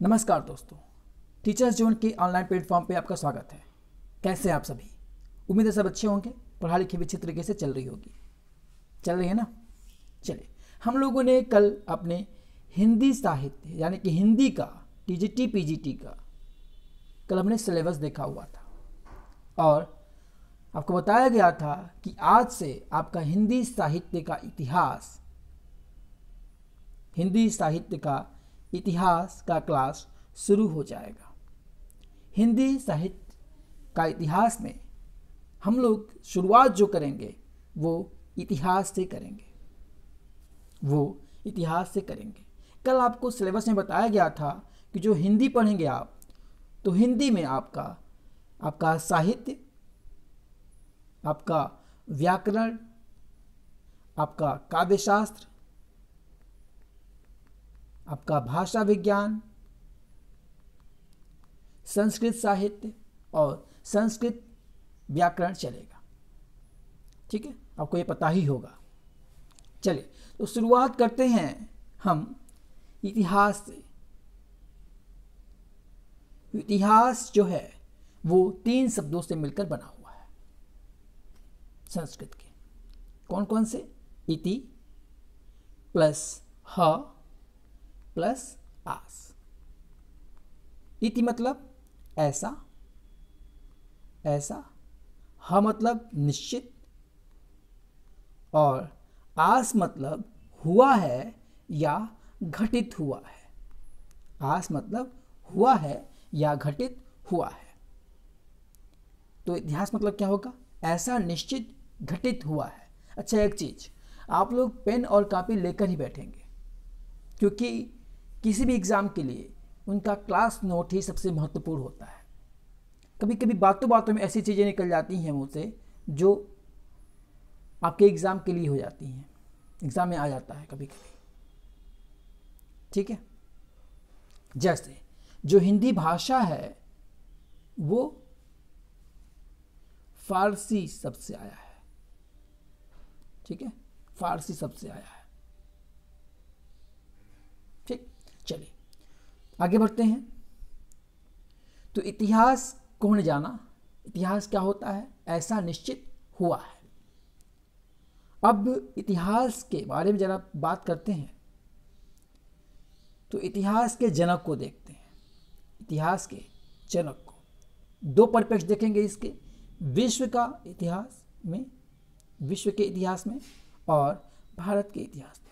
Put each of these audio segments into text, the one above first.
नमस्कार दोस्तों, teachers zone के ऑनलाइन प्लेटफॉर्म पे आपका स्वागत है। कैसे हैं आप सभी? उम्मीद है सब अच्छे होंगे। पढ़ाई लिखाई भी अच्छी तरीके से चल रही है ना। चलिए, हम लोगों ने कल अपने हिंदी साहित्य यानी कि हिंदी का टीजीटी पीजीटी का कल हमने सिलेबस देखा हुआ था और आपको बताया गया था कि आज से आपका हिंदी साहित्य का क्लास शुरू हो जाएगा। हिंदी साहित्य का इतिहास में हम लोग शुरुआत जो करेंगे वो इतिहास से करेंगे। कल आपको सिलेबस में बताया गया था कि जो हिंदी पढ़ेंगे आप, तो हिंदी में आपका साहित्य, आपका व्याकरण, आपका काव्यशास्त्र, आपका भाषा विज्ञान, संस्कृत साहित्य और संस्कृत व्याकरण चलेगा। ठीक है, आपको ये पता ही होगा। चलिए, तो शुरुआत करते हैं हम इतिहास से। इतिहास जो है वो 3 शब्दों से मिलकर बना हुआ है संस्कृत के। कौन कौन से? इति प्लस ह प्लस आस। इति मतलब ऐसा, ह मतलब निश्चित और आस मतलब हुआ है या घटित हुआ है। आस मतलब हुआ है या घटित हुआ है। तो इतिहास मतलब क्या होगा? ऐसा निश्चित घटित हुआ है। अच्छा, एक चीज, आप लोग पेन और कॉपी लेकर ही बैठेंगे, क्योंकि किसी भी एग्जाम के लिए उनका क्लास नोट ही सबसे महत्वपूर्ण होता है। कभी कभी बातों बातों में ऐसी चीज़ें निकल जाती हैं मुँह से जो आपके एग्ज़ाम के लिए हो जाती हैं, एग्ज़ाम में आ जाता है कभी कभी। ठीक है, जैसे जो हिंदी भाषा है वो फारसी शब्द से आया है। ठीक है, फारसी शब्द से आया है। ठीक, चलिए आगे बढ़ते हैं। तो इतिहास कौन जाना, इतिहास क्या होता है? ऐसा निश्चित हुआ है। अब इतिहास के बारे में जरा बात करते हैं। तो इतिहास के जनक को देखते हैं। इतिहास के जनक को 2 परिप्रेक्ष्य देखेंगे इसके, विश्व के इतिहास में और भारत के इतिहास में।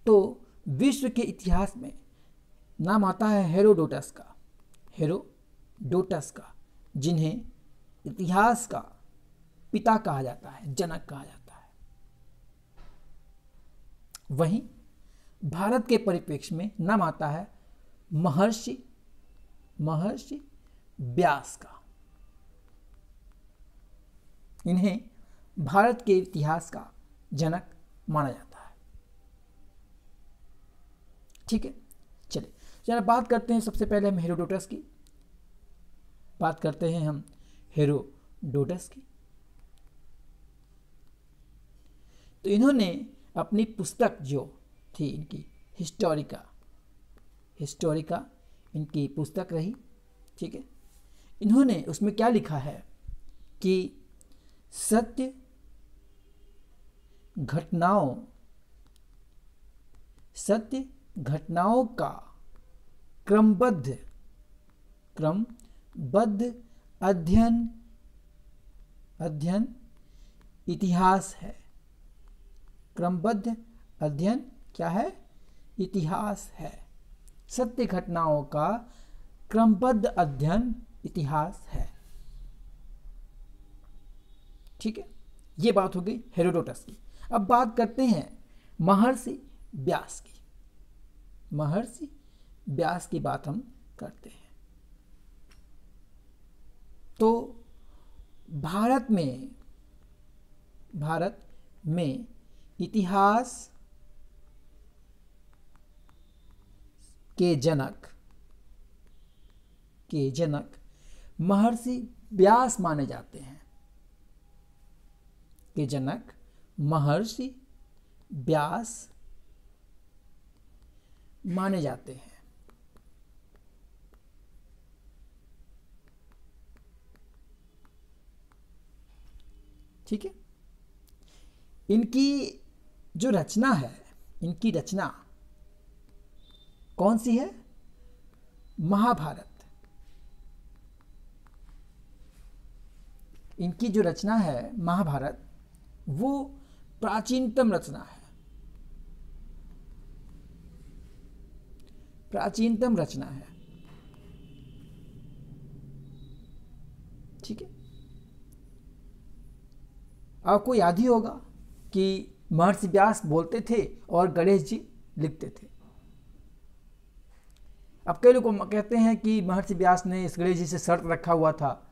तो विश्व के इतिहास में नाम आता है हेरोडोटस का, जिन्हें इतिहास का पिता कहा जाता है, जनक कहा जाता है। वहीं भारत के परिप्रेक्ष्य में नाम आता है महर्षि व्यास का। इन्हें भारत के इतिहास का जनक माना जाता है। ठीक है, चलिए जरा बात करते हैं। सबसे पहले हम हेरोडोटस की बात करते हैं। तो इन्होंने अपनी पुस्तक जो थी इनकी हिस्टोरिका इनकी पुस्तक रही। ठीक है, इन्होंने उसमें क्या लिखा है कि सत्य घटनाओं का क्रमबद्ध अध्ययन इतिहास है। क्रमबद्ध अध्ययन क्या है? इतिहास है। सत्य घटनाओं का क्रमबद्ध अध्ययन इतिहास है। ठीक है, ये बात हो गई हेरोडोटस की। अब बात करते हैं महर्षि व्यास की। महर्षि व्यास की बात हम करते हैं। तो भारत में इतिहास के जनक महर्षि व्यास माने जाते हैं। के जनक महर्षि व्यास माने जाते हैं। ठीक है, इनकी जो रचना है, इनकी रचना कौन सी है? महाभारत। इनकी जो रचना है महाभारत, वो प्राचीनतम रचना है, प्राचीनतम रचना है। ठीक है, आपको याद ही होगा कि महर्षि व्यास बोलते थे और गणेश जी लिखते थे। अब कई लोग कहते हैं कि महर्षि व्यास ने इस गणेश जी से शर्त रखा हुआ था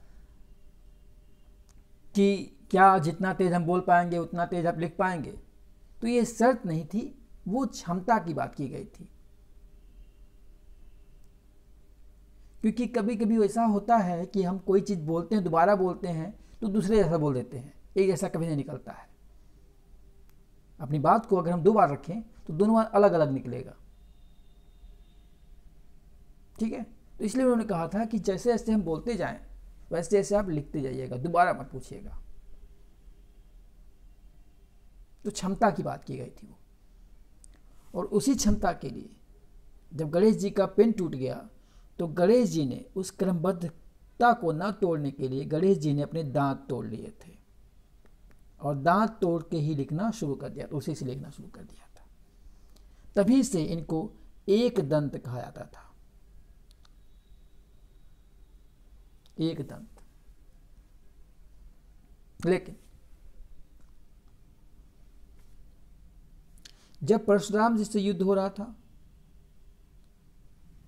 कि क्या जितना तेज हम बोल पाएंगे उतना तेज आप लिख पाएंगे। तो ये शर्त नहीं थी, वो क्षमता की बात की गई थी। क्योंकि कभी कभी ऐसा होता है कि हम कोई चीज़ बोलते हैं, दोबारा बोलते हैं तो दूसरे जैसा बोल देते हैं, एक जैसा कभी नहीं निकलता है। अपनी बात को अगर हम 2 बार रखें तो दोनों बार अलग अलग निकलेगा। ठीक है, तो इसलिए उन्होंने कहा था कि जैसे जैसे हम बोलते जाएं वैसे जैसे आप लिखते जाइएगा, दोबारा मत पूछिएगा। तो क्षमता की बात की गई थी वो, और उसी क्षमता के लिए जब गणेश जी का पेन टूट गया तो गणेश जी ने उस क्रमबद्धता को न तोड़ने के लिए गणेश जी ने अपने दांत तोड़ लिए थे, और दांत तोड़ के ही लिखना शुरू कर दिया, उसी से लिखना शुरू कर दिया था। तभी से इनको एक दंत कहा जाता था, एक दंत। लेकिन जब परशुराम जी से युद्ध हो रहा था,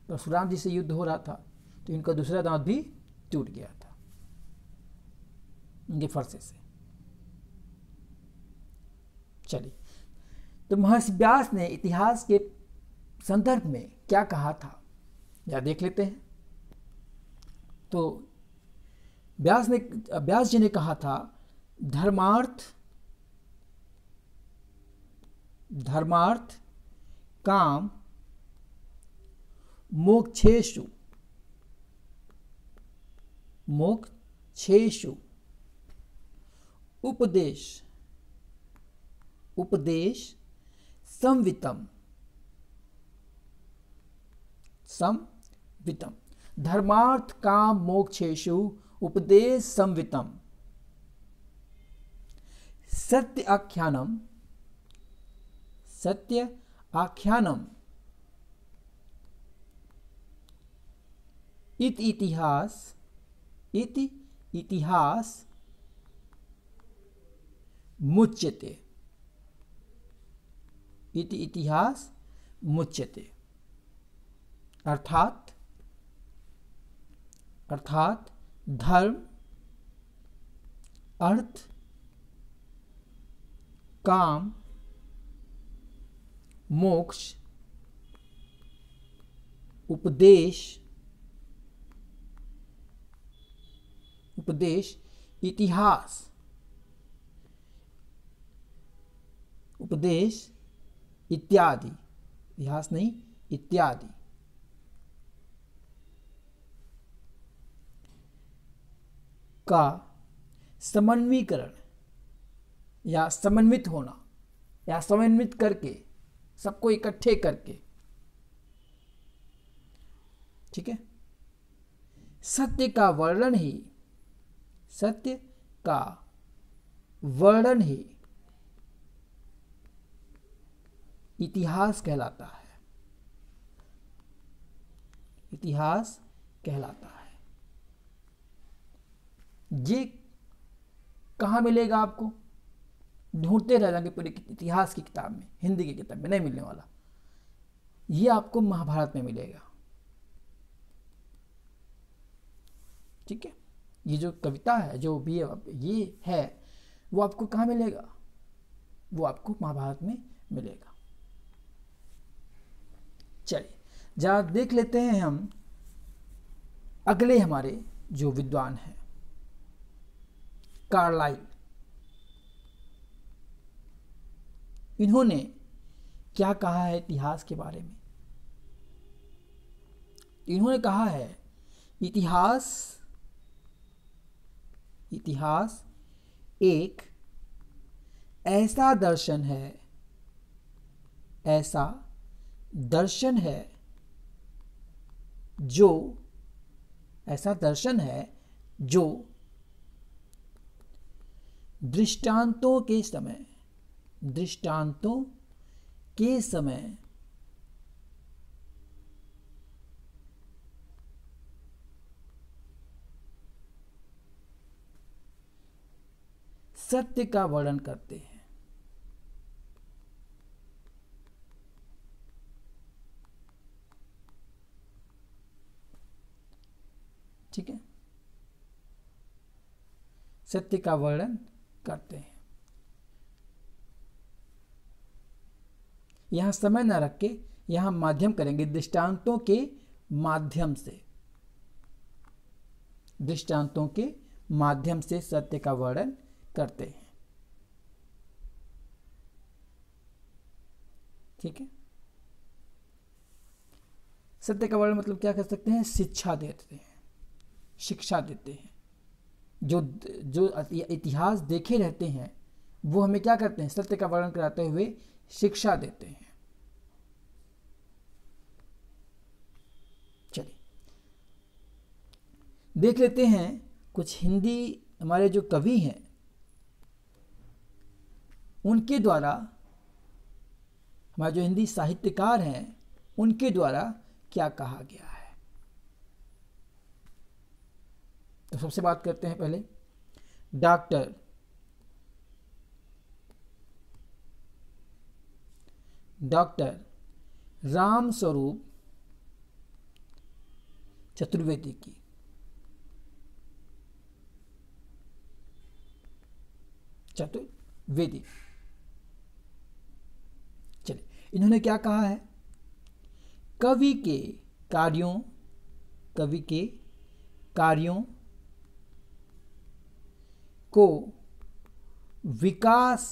परशुराम जी से युद्ध हो रहा था तो इनका दूसरा दांत भी टूट गया था इनके फरसे से। चलिए, तो महर्षि व्यास ने इतिहास के संदर्भ में क्या कहा था या देख लेते हैं। तो व्यास जी ने कहा था, धर्मार्थ काम मोक्षेषु उपदेश संवितम। धर्मार्थ काम मोक्षेषु उपदेश संवितम। सत्य आख्यानम इतिहास मुच्यते। इतिहास मुच्यते अर्थात धर्म, अर्थ, काम, मोक्ष, उपदेश, इतिहास, उपदेश इत्यादि, इतिहास नहीं इत्यादि का समन्वीकरण या समन्वित होना या समन्वित करके, सबको इकट्ठे करके, ठीक है, सत्य का वर्णन ही इतिहास कहलाता है। इतिहास कहलाता है। ये कहाँ मिलेगा आपको? ढूंढते रह जाएंगे पूरे इतिहास की किताब में, हिंदी की किताब में नहीं मिलने वाला। ये आपको महाभारत में मिलेगा। ठीक है, ये जो कविता है, जो भी ये है, वो आपको कहाँ मिलेगा? वो आपको महाभारत में मिलेगा। चलिए, जरा देख लेते हैं हम अगले हमारे जो विद्वान हैं, कार्लाइल। इन्होंने क्या कहा है इतिहास के बारे में? इन्होंने कहा है इतिहास एक ऐसा दर्शन है जो दृष्टांतों के समय सत्य का वर्णन करते हैं। ठीक है, सत्य का वर्णन करते हैं। यहां समय न रख के यहां माध्यम करेंगे, दृष्टांतों के माध्यम से सत्य का वर्णन करते हैं। ठीक है, सत्य का वर्णन मतलब क्या कर सकते हैं? शिक्षा देते हैं। जो इतिहास देखे रहते हैं वो हमें क्या करते हैं? सत्य का वर्णन कराते हुए शिक्षा देते हैं। चलिए देख लेते हैं कुछ हिंदी हमारे जो कवि हैं उनके द्वारा, हमारे जो हिंदी साहित्यकार हैं उनके द्वारा क्या कहा गया है। तो सबसे बात करते हैं पहले डॉक्टर राम स्वरूप चतुर्वेदी की। चलिए इन्होंने क्या कहा है? कवि के कार्यों को विकास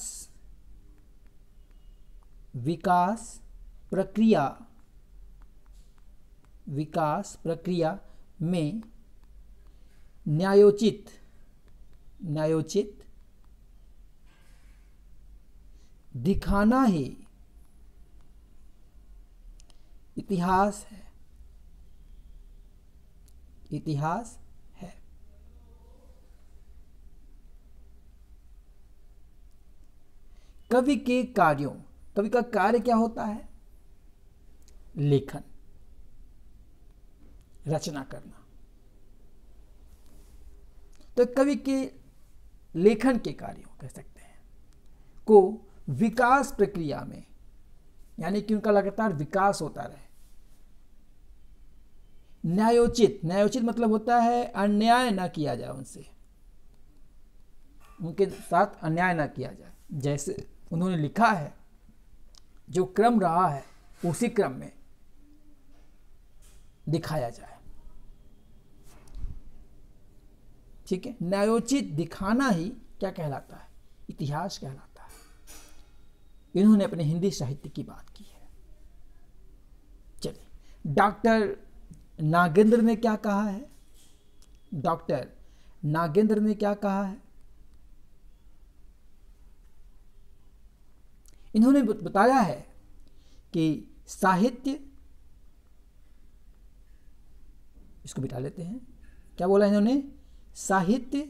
प्रक्रिया में न्यायोचित दिखाना ही इतिहास है। कवि का कार्य क्या होता है? लेखन, रचना करना। तो कवि के लेखन के कार्यों कह सकते हैं को विकास प्रक्रिया में, यानी कि उनका लगातार विकास होता रहे। न्यायोचित मतलब होता है अन्याय न किया जाए, उनके साथ अन्याय न किया जाए। जैसे उन्होंने लिखा है, जो क्रम रहा है उसी क्रम में दिखाया जाए। ठीक है, न्यायोचित दिखाना ही क्या कहलाता है? इतिहास कहलाता है। इन्होंने अपने हिंदी साहित्य की बात की है। चलिए डॉक्टर नागेंद्र ने क्या कहा है? इन्होंने बताया है कि साहित्य, इसको बिठा लेते हैं, क्या बोला इन्होंने? साहित्य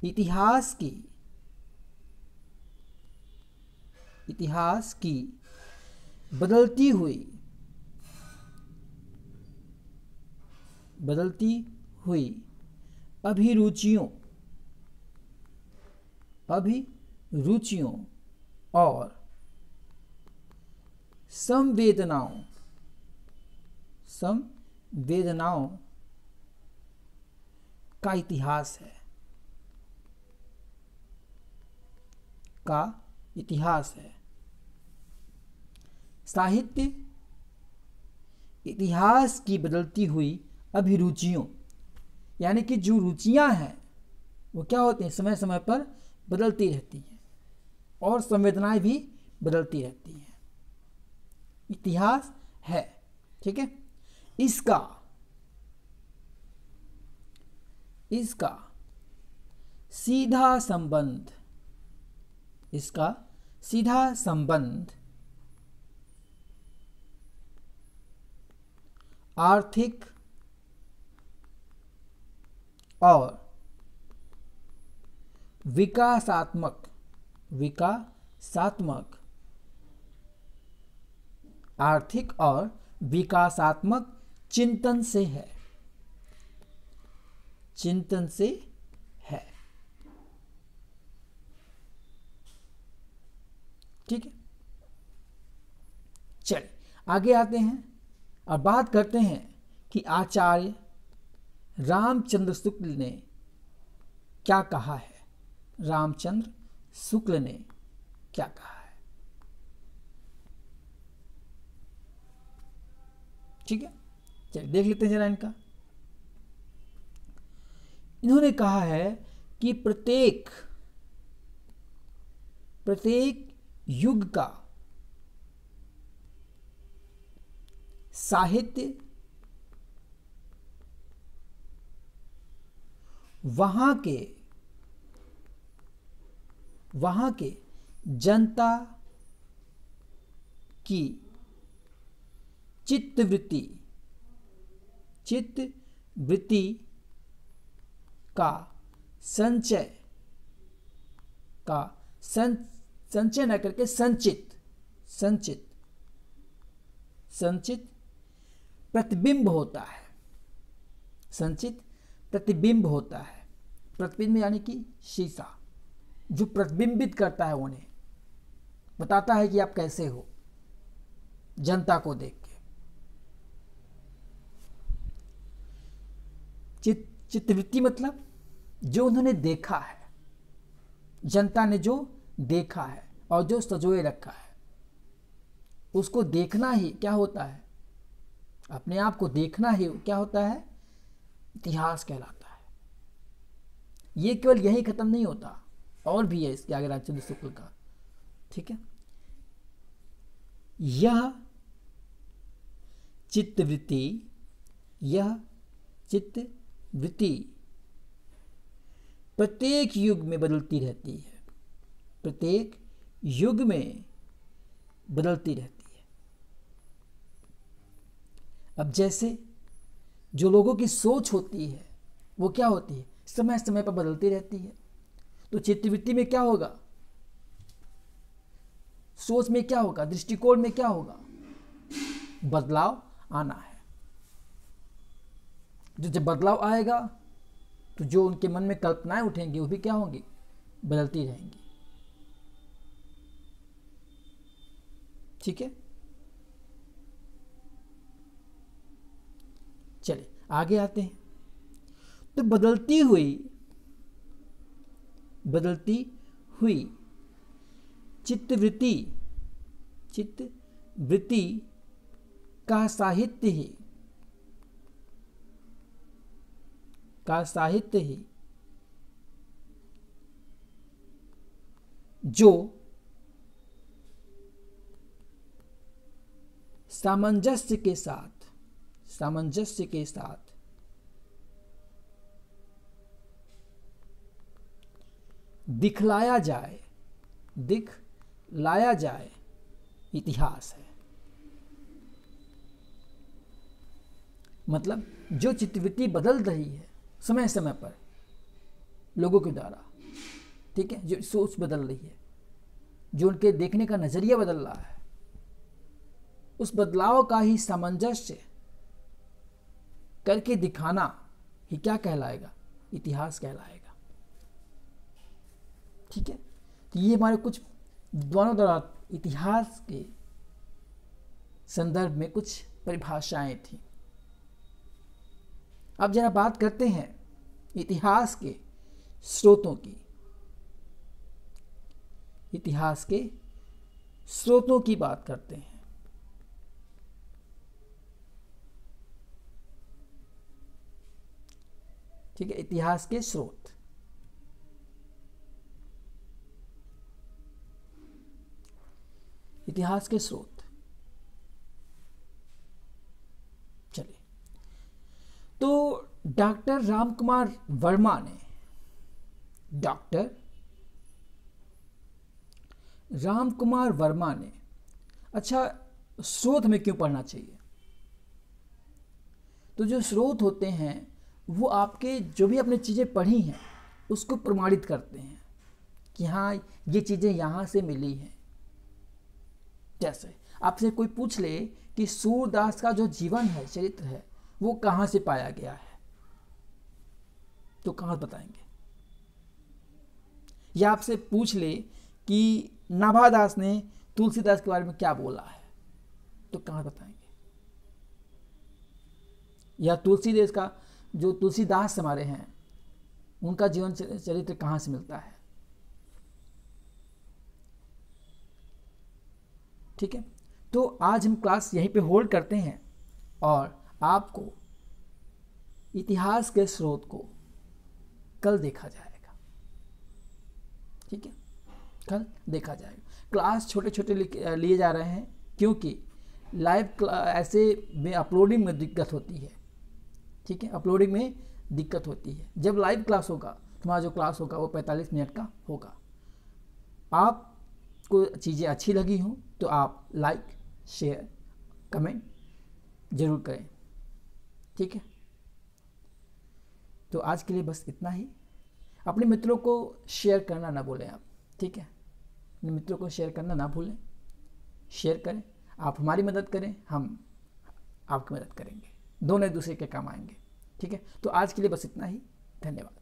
इतिहास की बदलती हुई अभिरुचियों और संवेदनाओं का इतिहास है। साहित्य इतिहास की बदलती हुई अभिरुचियों, यानी कि जो रुचियां हैं वो क्या होती हैं? समय समय पर बदलती रहती हैं और संवेदनाएं भी बदलती रहती हैं। इतिहास है। ठीक है, इसका सीधा संबंध, इसका सीधा संबंध आर्थिक और विकासात्मक आर्थिक और विकासात्मक चिंतन से है, ठीक है। चलिए आगे आते हैं और बात करते हैं कि आचार्य रामचंद्र शुक्ल ने क्या कहा है। रामचंद्र शुक्ल ने क्या कहा है, ठीक है। चलिए देख लेते हैं जरा इनका। इन्होंने कहा है कि प्रत्येक युग का साहित्य वहां के जनता की चित्तवृत्ति का संचय न करके संचित प्रतिबिंब होता है। संचित प्रतिबिंब होता है। प्रतिबिंब यानी कि शीशा जो प्रतिबिंबित करता है, उन्हें बताता है कि आप कैसे हो जनता को देख के। चित्तवृत्ति मतलब जो उन्होंने देखा है, जनता ने जो देखा है और जो संजोए रखा है, उसको देखना ही क्या होता है, अपने आप को देखना ही क्या होता है, इतिहास कहलाता है। ये केवल यही खत्म नहीं होता, और भी है इसके आगे रामचंद्र शुक्ल का, ठीक है। यह चित्तवृत्ति प्रत्येक युग में बदलती रहती है, प्रत्येक युग में बदलती रहती है। अब जैसे जो लोगों की सोच होती है वो क्या होती है, समय समय पर बदलती रहती है। तो चित्तवृत्ति में क्या होगा, सोच में क्या होगा, दृष्टिकोण में क्या होगा, बदलाव आना है। जब बदलाव आएगा तो जो उनके मन में कल्पनाएं उठेंगी वो भी क्या होंगी, बदलती रहेंगी, ठीक है। चलिए आगे आते हैं। तो बदलती हुई चित्तवृत्ति का साहित्य ही जो सामंजस्य के साथ दिखलाया जाए इतिहास है। मतलब जो चित्तवृत्ति बदल रही है समय समय पर लोगों के द्वारा, ठीक है, जो सोच बदल रही है, जो उनके देखने का नजरिया बदल रहा है, उस बदलाव का ही सामंजस्य करके दिखाना ही क्या कहलाएगा, इतिहास कहलाएगा, ठीक है। तो ये हमारे कुछ विद्वानों द्वारा इतिहास के संदर्भ में कुछ परिभाषाएं थी। अब जरा बात करते हैं इतिहास के स्रोतों की। इतिहास के स्रोतों की बात करते हैं। ठीक है, इतिहास के स्रोत। इतिहास के स्रोत डॉक्टर रामकुमार वर्मा ने, डॉक्टर रामकुमार वर्मा ने, अच्छा स्रोत में क्यों पढ़ना चाहिए? तो जो स्रोत होते हैं वो आपके जो भी आपने चीज़ें पढ़ी हैं उसको प्रमाणित करते हैं कि हाँ ये चीज़ें यहाँ से मिली हैं। जैसे आपसे कोई पूछ ले कि सूरदास का जो जीवन है, चरित्र है, वो कहाँ से पाया गया है, तो कहाँ बताएंगे? या आपसे पूछ ले कि नाभादास ने तुलसीदास के बारे में क्या बोला है, तो कहाँ बताएंगे? या तुलसीदास का जो तुलसीदास हमारे हैं उनका जीवन चरित्र कहाँ से मिलता है? ठीक है, तो आज हम क्लास यहीं पे होल्ड करते हैं और आपको इतिहास के स्रोत को कल देखा जाएगा। ठीक है, कल देखा जाएगा। क्लास छोटे छोटे लिए जा रहे हैं क्योंकि लाइव ऐसे में अपलोडिंग में दिक्कत होती है। ठीक है, अपलोडिंग में दिक्कत होती है। जब लाइव क्लास होगा, तुम्हारा जो क्लास होगा वो 45 मिनट का होगा। आपको चीज़ें अच्छी लगी हों तो आप लाइक, शेयर, कमेंट जरूर करें। ठीक है, तो आज के लिए बस इतना ही। अपने मित्रों को शेयर करना ना भूलें आप। ठीक है, अपने मित्रों को शेयर करना ना भूलें। शेयर करें, आप हमारी मदद करें, हम आपकी मदद करेंगे, दोनों एक दूसरे के काम आएंगे। ठीक है, तो आज के लिए बस इतना ही। धन्यवाद।